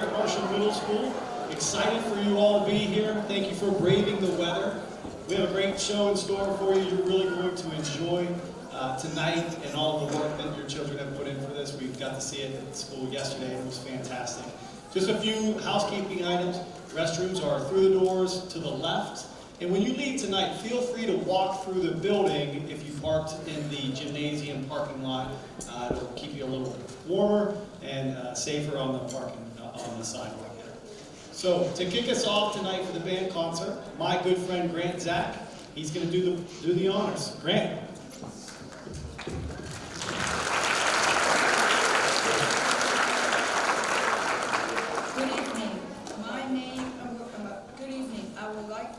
here at Marshall Middle School. Excited for you all to be here. Thank you for braving the weather. We have a great show in store for you. You're really going to enjoy tonight and all the work that your children have put in for this. We got to see it at school yesterday and it was fantastic. Just a few housekeeping items. Restrooms are through the doors to the left. And when you leave tonight, feel free to walk through the building if you parked in the gymnasium parking lot. It'll keep you a little warmer and safer on the parking on the sidewalk there. So to kick us off tonight for the band concert, my good friend Grant Zach, he's going to do the honors. Grant.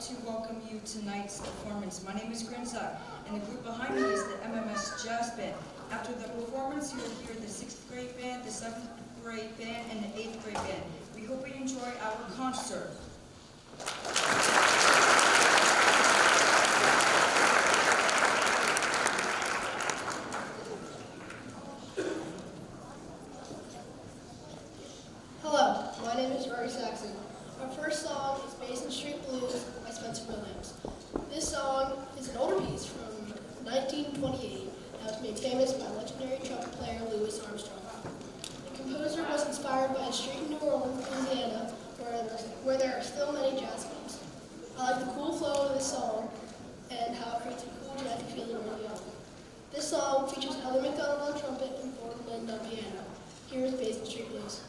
To welcome you to tonight's performance. My name is Grant Zach, and the group behind me is the MMS Jazz Band. After the performance, you will hear the 6th grade band, the 7th grade band, and the 8th grade band. We hope you enjoy our concert. Hello, my name is Rory Saxon. Our first song is Basin Street Blues by Spencer Williams. This song is an older piece from 1928 that was made famous by legendary trumpet player Louis Armstrong. The composer was inspired by a street in New Orleans, Louisiana, where there are still many jazz clubs. I like the cool flow of this song and how it creates a cool jazzy feeling early on. This song features Ellie McDonald on trumpet and Ford Lind on piano. Here is Basin Street Blues.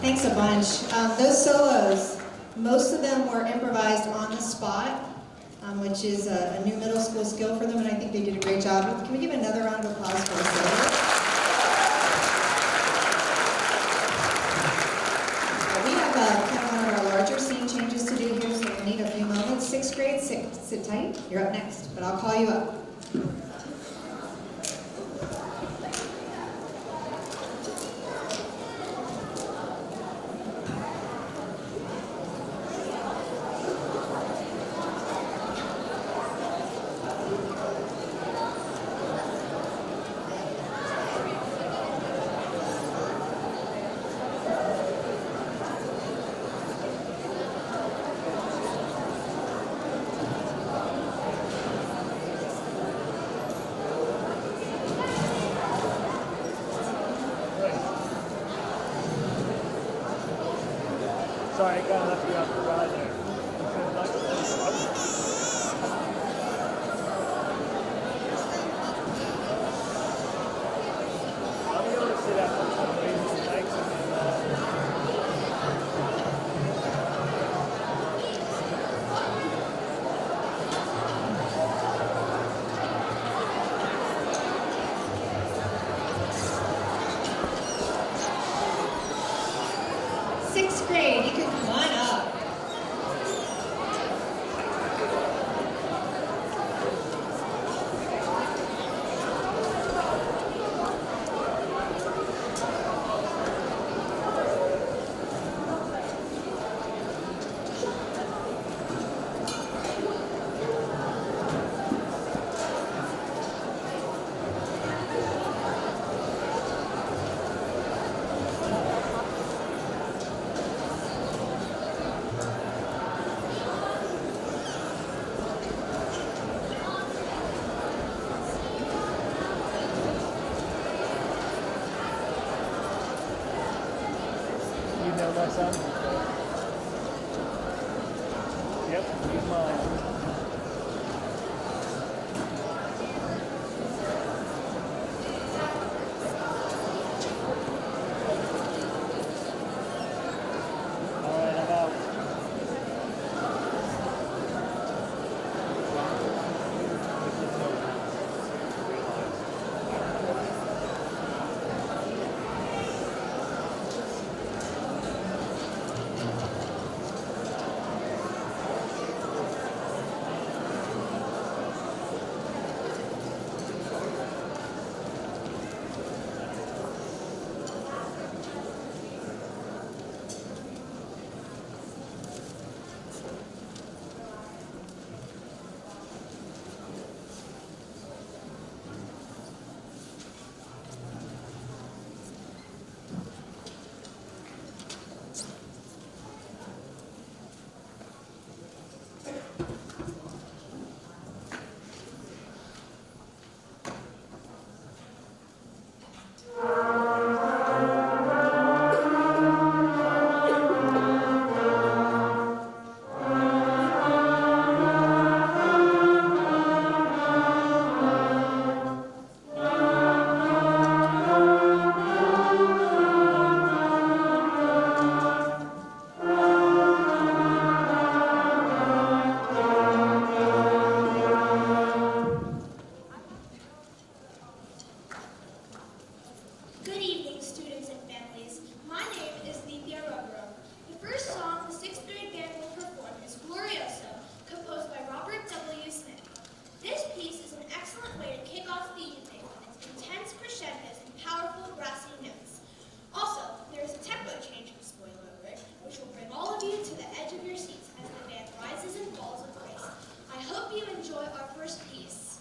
Thanks a bunch. Those solos, most of them were improvised on the spot, which is a new middle school skill for them, and I think they did a great job. Can we give another round of applause for the solos? We have kind of one of our larger scene changes to do here, so we'll need a few moments. Sixth grade, sit tight. You're up next, but I'll call you up. Sorry, I got left you out to dry there. I'll be able to sit out for some reason. Thanks. Sixth grade, you can come on up. You know my son? Yep, he's mine. All right, I'm out. Good evening, students and families. My name is Lethea Rugro. The first song the sixth grade band will perform is Glorioso, composed by Robert W. Smith. This piece is an excellent way to kick off the evening with its intense crescendos and powerful brassy notes. Also, there is a tempo change, spoiler alert, which will bring all of you to the edge of your seats as the band rises and falls with grace. I hope you enjoy our first piece.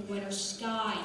winter sky.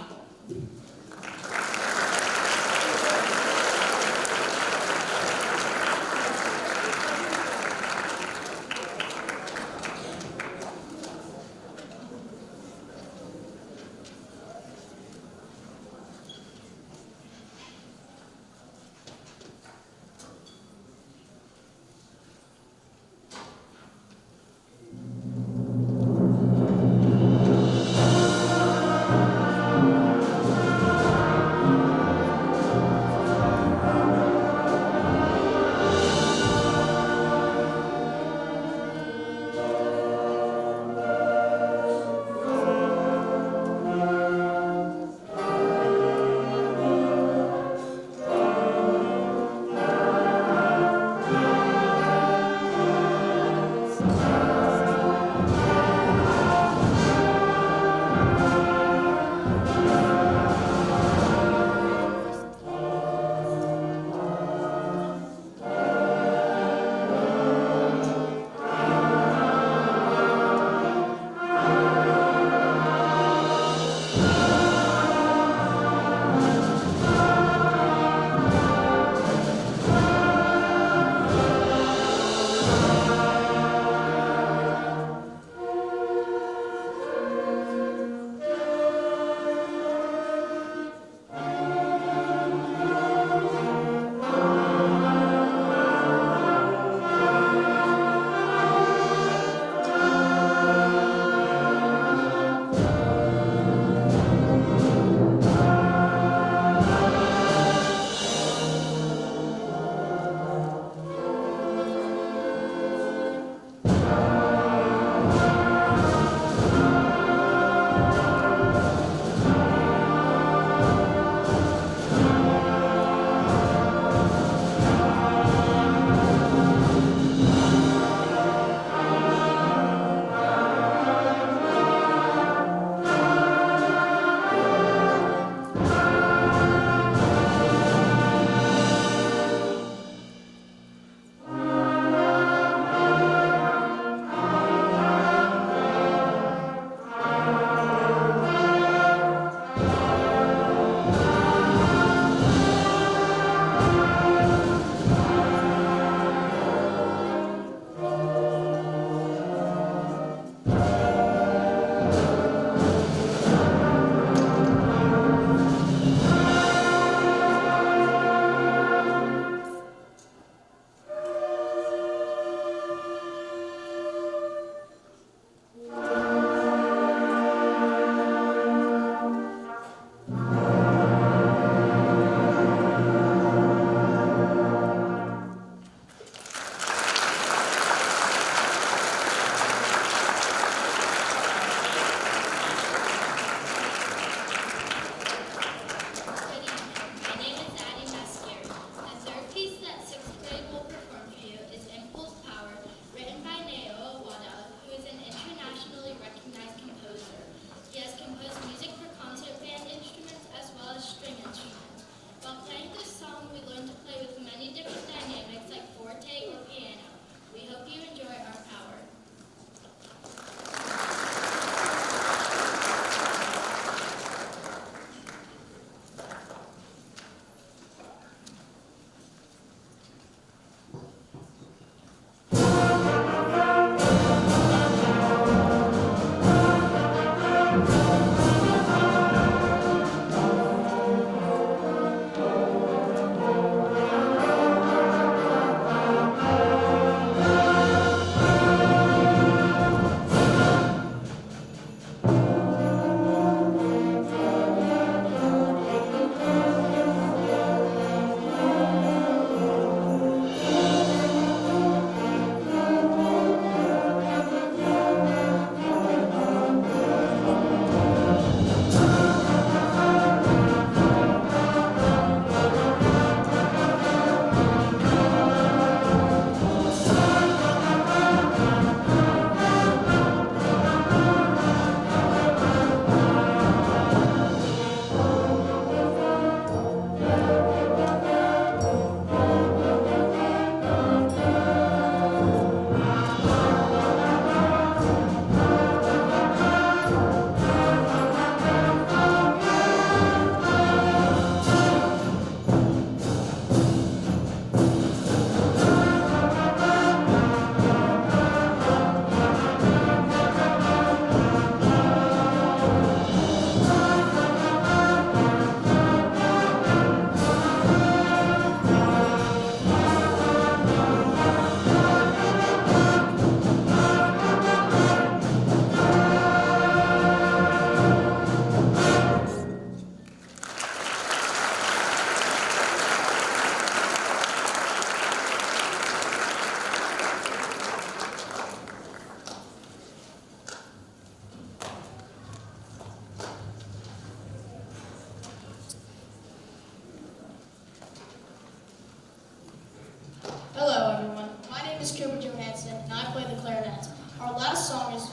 Johansson, and I play the clarinet. Our last song is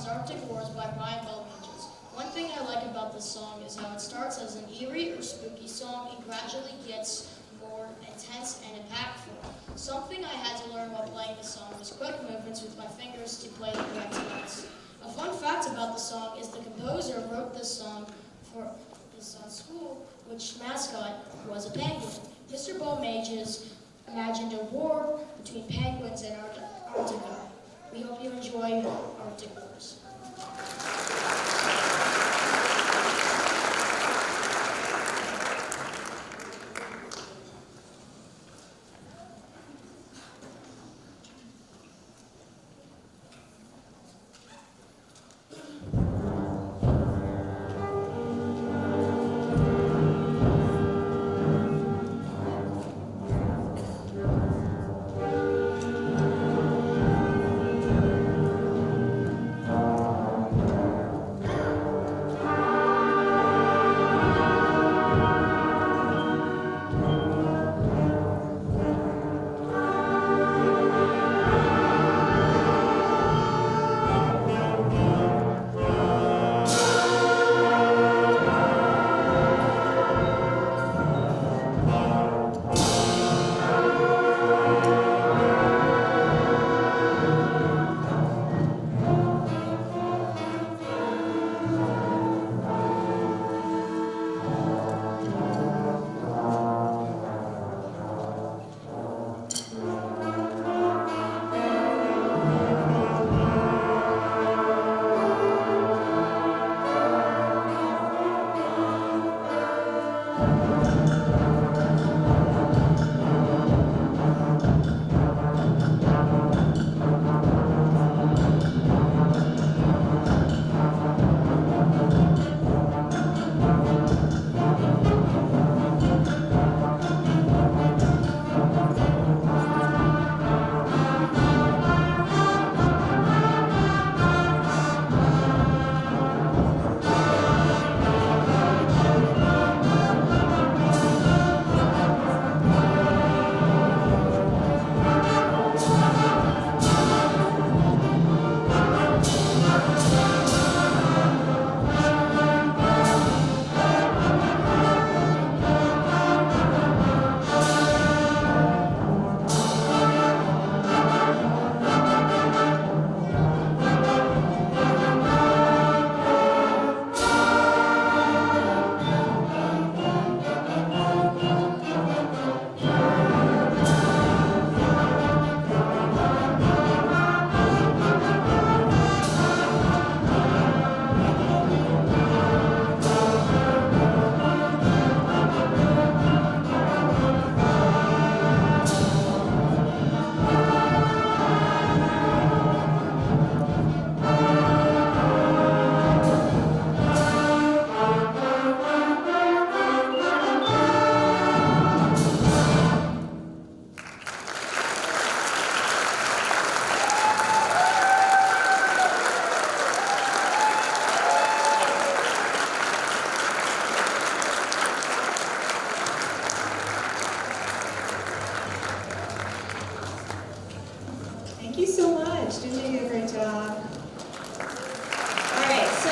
Arctic Wars by Brian Belminges. One thing I like about this song is how it starts as an eerie or spooky song and gradually gets more intense and impactful. Something I had to learn while playing this song was quick movements with my fingers to play the correct notes. A fun fact about the song is the composer wrote this song for his school, which mascot was a penguin. Mr. Belminges imagined a war between penguins and Antarctica. We hope you enjoy Arctic Wars. Thank you so much. Didn't you do a great job? All right, so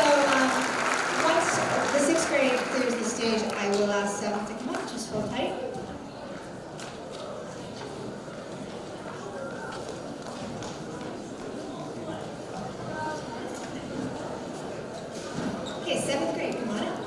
once the sixth grade clears the stage, I will ask seventh to come up. Just hold tight. Okay, seventh grade, come on up.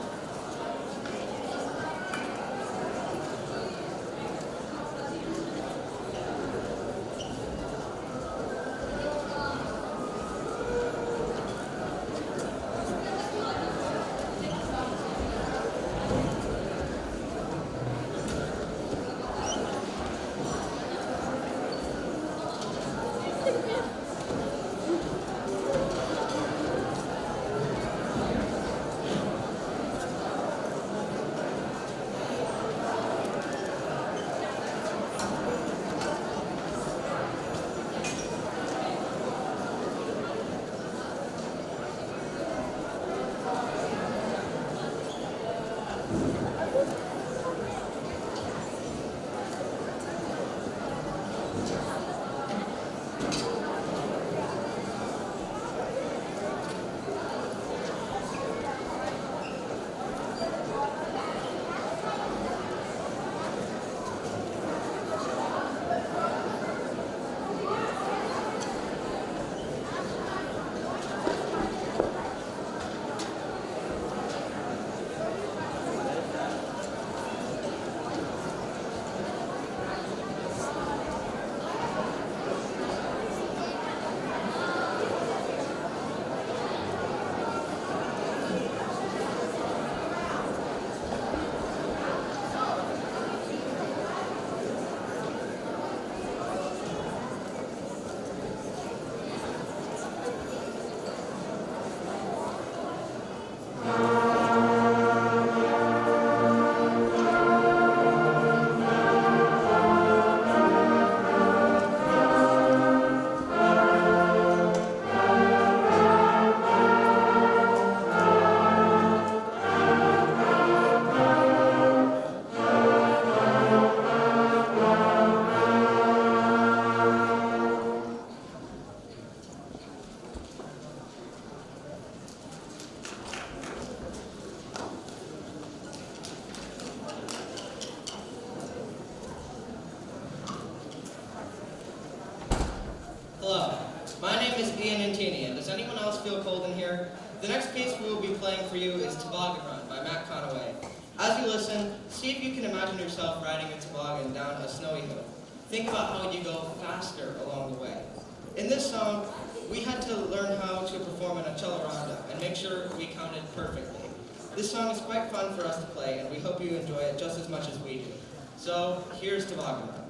Hello, my name is Ian Antini, and does anyone else feel cold in here? The next piece we will be playing for you is Toboggan Run by Matt Conaway. As you listen, see if you can imagine yourself riding a toboggan down a snowy hill. Think about how you go faster along the way. In this song, we had to learn how to perform an acceleranda and make sure we counted perfectly. This song is quite fun for us to play, and we hope you enjoy it just as much as we do. So, here's Toboggan Run.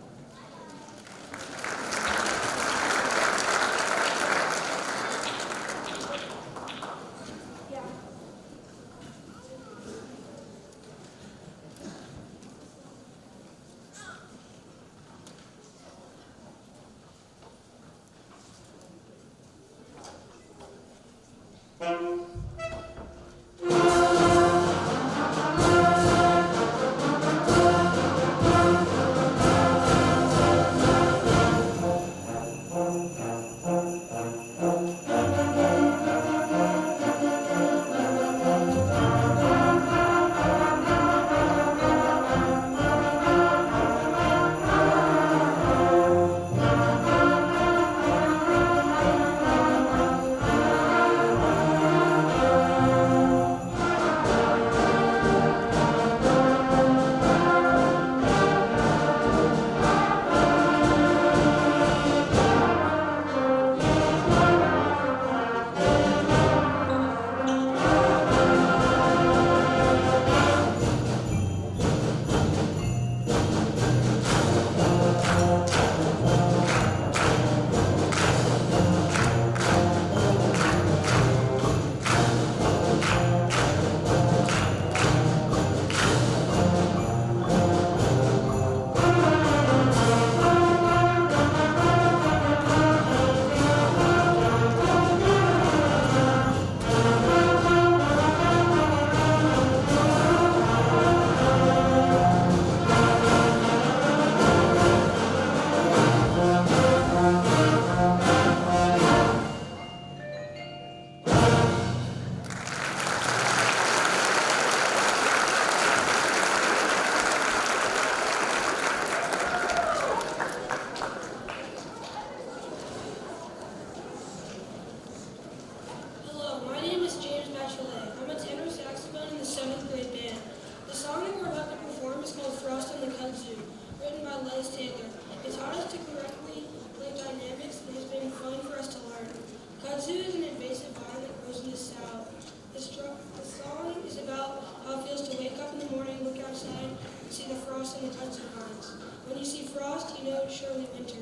Hello, my name is James Bachelet. I'm a tenor saxophone in the 7th grade band. The song that we're about to perform is called Frost on the Kudzu, written by Les Taylor. It taught us to correctly play dynamics and has been fun for us to learn. Kudzu is an invasive vine that grows in the south. The song is about how it feels to wake up in the morning, look outside, and see the frost on the kudzu vines. When you see frost, you know it's surely winter.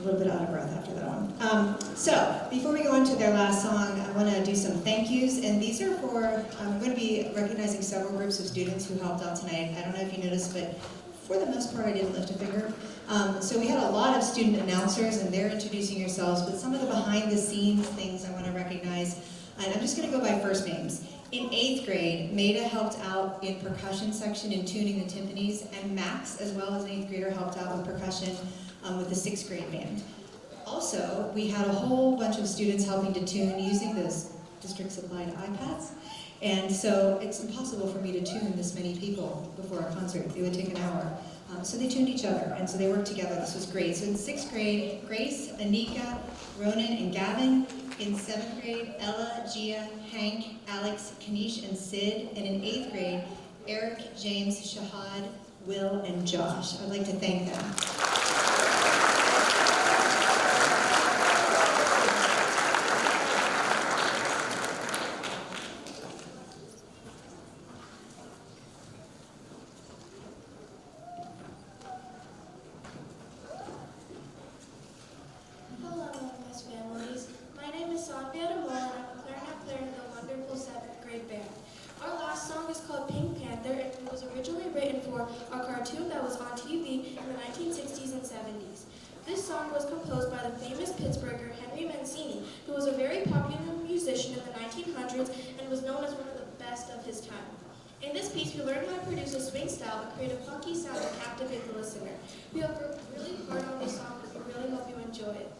a little bit out of breath after that one. So, before we go on to their last song, I want to do some thank yous, and these are for, I'm going to be recognizing several groups of students who helped out tonight. I don't know if you noticed, but for the most part, I didn't lift a finger. So we had a lot of student announcers, and they're introducing yourselves, but some of the behind-the-scenes things I want to recognize, and I'm just going to go by first names. In 8th grade, Maida helped out in percussion section in tuning the timpanis, and Max, as well as an 8th grader, helped out with percussion with the 6th grade band. Also, we had a whole bunch of students helping to tune using those district-supplied iPads. And so it's impossible for me to tune this many people before a concert. It would take an hour. So they tuned each other, and so they worked together. This was great. So in 6th grade, Grace, Anika, Ronan, and Gavin. In 7th grade, Ella, Gia, Hank, Alex, Kanish, and Sid. And in 8th grade, Eric, James, Shahad, Will, and Josh. I'd like to thank them. Hello, MMS families. My name is Sonia DeMoore, and I'm a clarinet player in the wonderful 7th grade band. Our last song is called Pink Panther, and it was originally written for a cartoon that was on TV in the 1960s and 70s. This song was composed by the famous Pittsburgher Henry Mancini, who was a very popular musician in the 1900s and was known as one of the best of his time. In this piece, we learn how to produce a swing style and create a funky sound to captivate the listener. We have worked really hard on this song, and we really hope you enjoy it.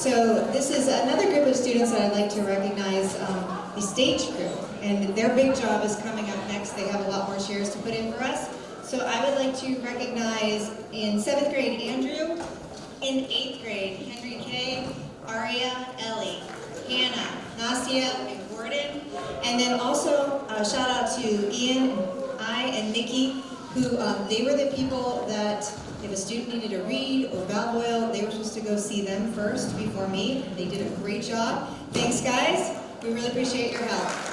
So this is another group of students that I'd like to recognize, the stage crew. And their big job is coming up next. They have a lot more shares to put in for us. So I would like to recognize in 7th grade, Andrew. In 8th grade, Henry K., Aria, Ellie, Hannah, Nasia, and Gordon. And then also shout out to Ian, I, and Nikki, who they were the people that if a student needed to read or valve oil, they were supposed to go see them first before me. They did a great job. Thanks, guys. We really appreciate your help.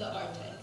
the Arctic.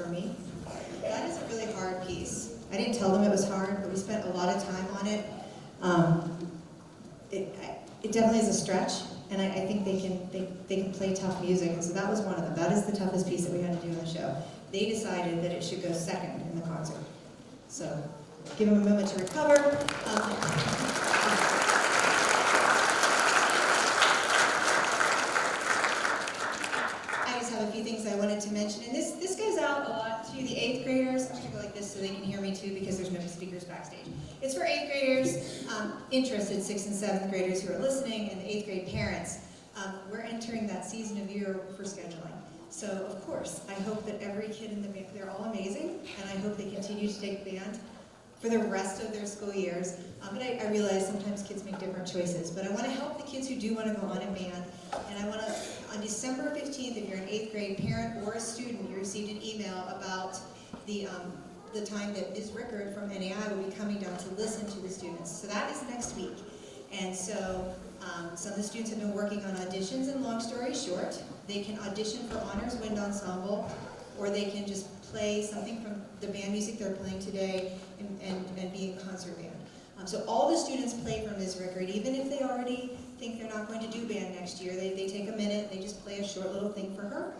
for me. That is a really hard piece. I didn't tell them it was hard, but we spent a lot of time on it. It definitely is a stretch, and I think they can play tough music, and so that was one of them. That is the toughest piece that we had to do in the show. They decided that it should go second in the concert. So give them a moment to recover. I just have a few things I wanted to mention, and this goes out a lot to the 8th graders. I'm going to go like this so they can hear me too because there's no speakers backstage. It's for 8th graders, interested 6th and 7th graders who are listening, and the 8th grade parents. We're entering that season of year for scheduling. So, of course, I hope that every kid in the band, they're all amazing, and I hope they continue to take band for the rest of their school years. But I realize sometimes kids make different choices. But I want to help the kids who do want to go on in band. And I want to, on December 15th, if you're an 8th grade parent or a student, you received an email about the time that Ms. Rickard from NAI will be coming down to listen to the students. So that is next week. And so some of the students have been working on auditions, and long story short, they can audition for Honors Wind Ensemble, or they can just play something from the band music they're playing today and be in concert band. So all the students play for Ms. Rickard, even if they already think they're not going to do band next year. They take a minute, they just play a short little thing for her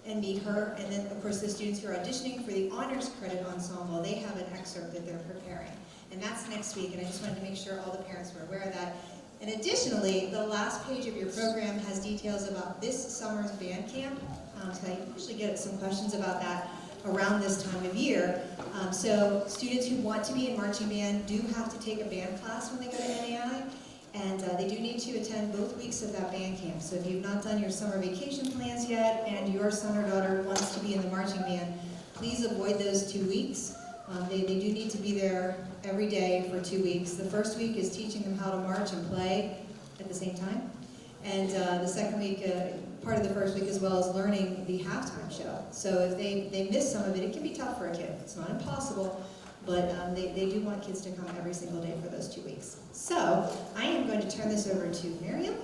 and meet her. And then, of course, the students who are auditioning for the Honors Credit Ensemble, they have an excerpt that they're preparing. And that's next week, and I just wanted to make sure all the parents were aware of that. And additionally, the last page of your program has details about this summer's band camp. So I usually get some questions about that around this time of year. So students who want to be in marching band do have to take a band class when they go to NAI, and they do need to attend both weeks of that band camp. So if you've not done your summer vacation plans yet and your son or daughter wants to be in the marching band, please avoid those 2 weeks. They do need to be there every day for 2 weeks. The first week is teaching them how to march and play at the same time. And the second week, part of the first week as well, is learning the halftime show. So if they miss some of it, it can be tough for a kid. It's not impossible, but they do want kids to come every single day for those 2 weeks. So I am going to turn this over to Miriam.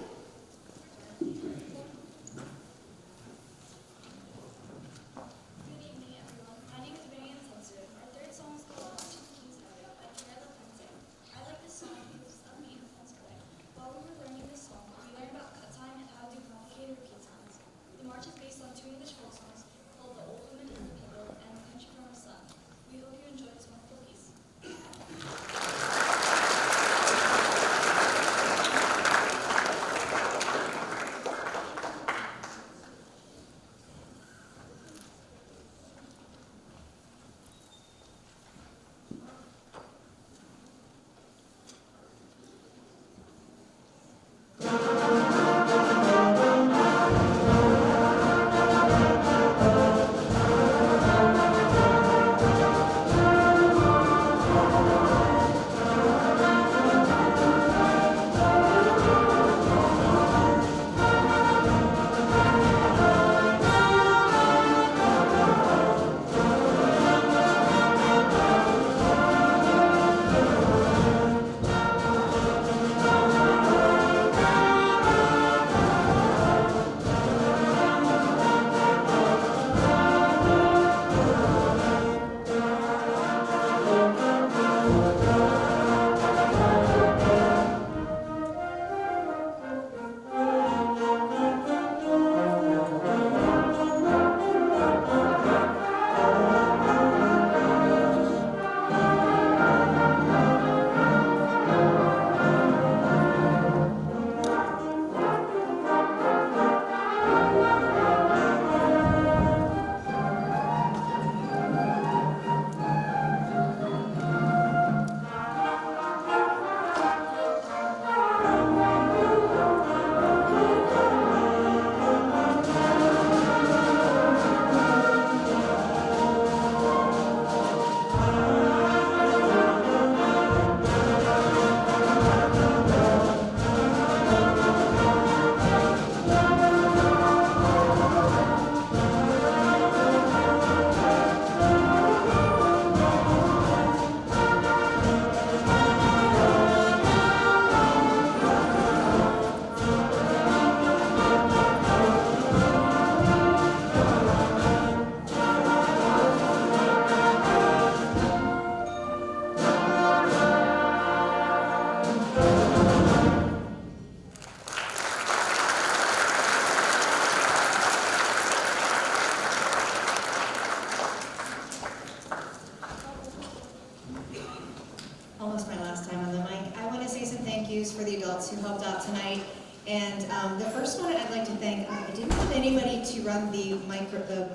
thank yous for the adults who helped out tonight. And the first one I'd like to thank, I didn't have anybody to run the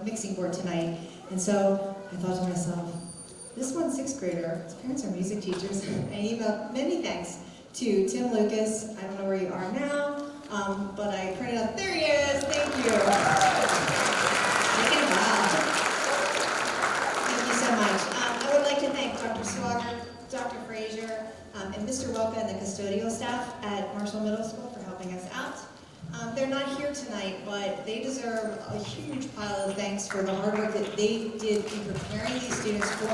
mixing board tonight. And so I thought to myself, this one's sixth grader, his parents are music teachers. I emailed many thanks to Tim Lucas. I don't know where you are now, but I printed out, there he is, thank you. Take it out. Thank you so much. I would like to thank Dr. Swagger, Dr. Frazier, and Mr. Welka and the custodial staff at Marshall Middle School for helping us out. They're not here tonight, but they deserve a huge pile of thanks for the hard work that they did in preparing these students for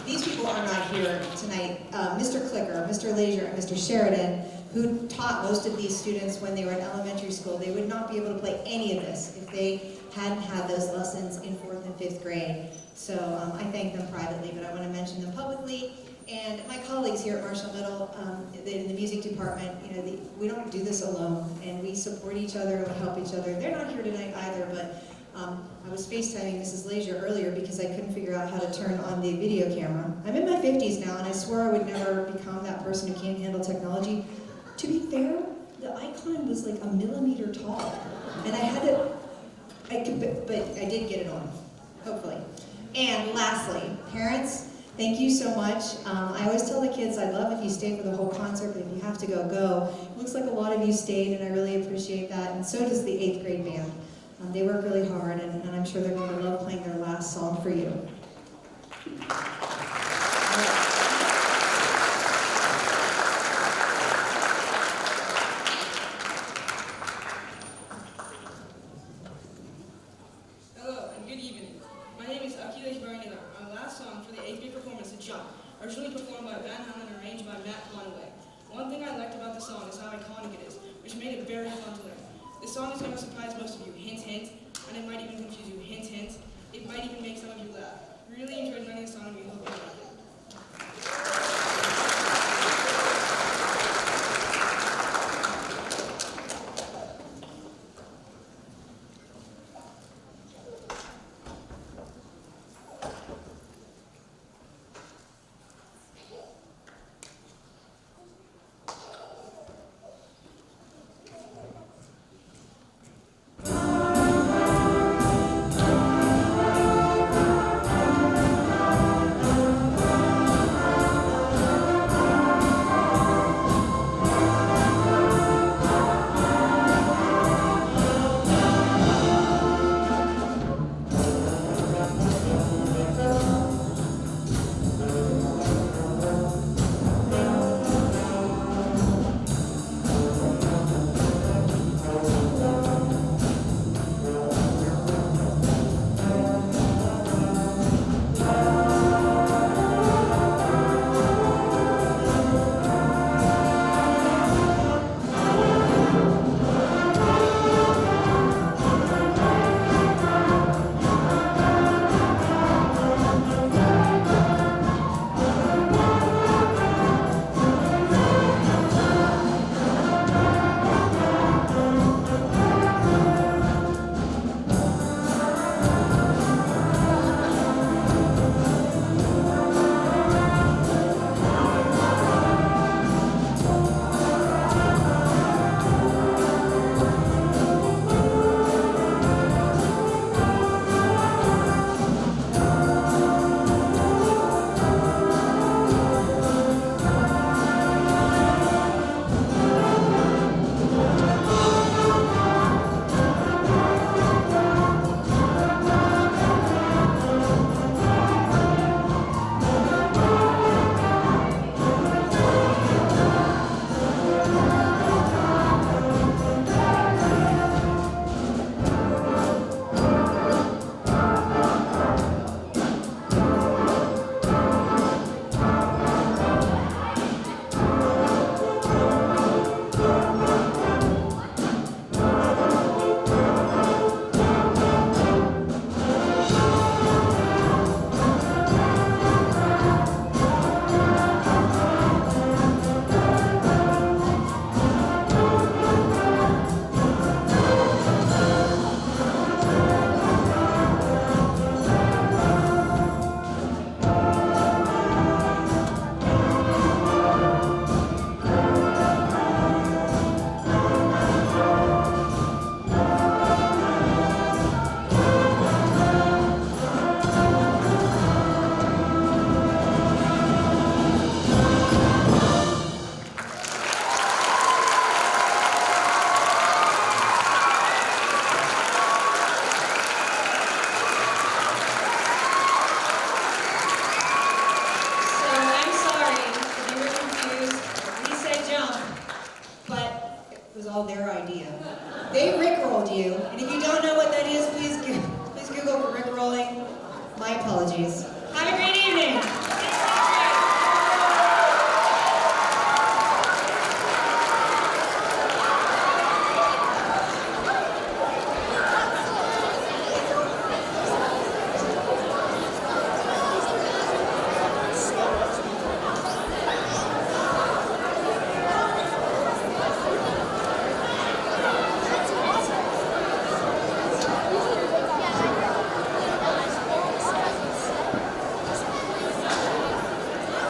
these people are not here tonight. Mr. Clicker, Mr. Leisure, and Mr. Sheridan, who taught most of these students when they were in elementary school, they would not be able to play any of this if they hadn't had those lessons in 4th and 5th grade. So I thank them privately, but I want to mention them publicly. And my colleagues here at Marshall Middle, in the music department, we don't do this alone, and we support each other and we help each other. They're not here tonight either, but I was FaceTiming Mrs. Leisure earlier because I couldn't figure out how to turn on the video camera. I'm in my 50s now, and I swore I would never become that person who can't handle technology. To be fair, the icon was like a millimeter tall, and I had to, but I did get it on, hopefully. And lastly, parents, thank you so much. I always tell the kids I'd love if you stay for the whole concert, but if you have to go, go. It looks like a lot of you stayed, and I really appreciate that, and so does the 8th grade band. They work really hard, and I'm sure they're going to love playing their last song for you. Hello, and good evening. My name is Achilles Baranila. My last song for the 8th grade performance is Jump, originally performed by Van Halen and arranged by Matt Conaway. One thing I liked about the song is how iconic it is, which made it very fun to learn. This song is going to surprise most of you, hint, hint.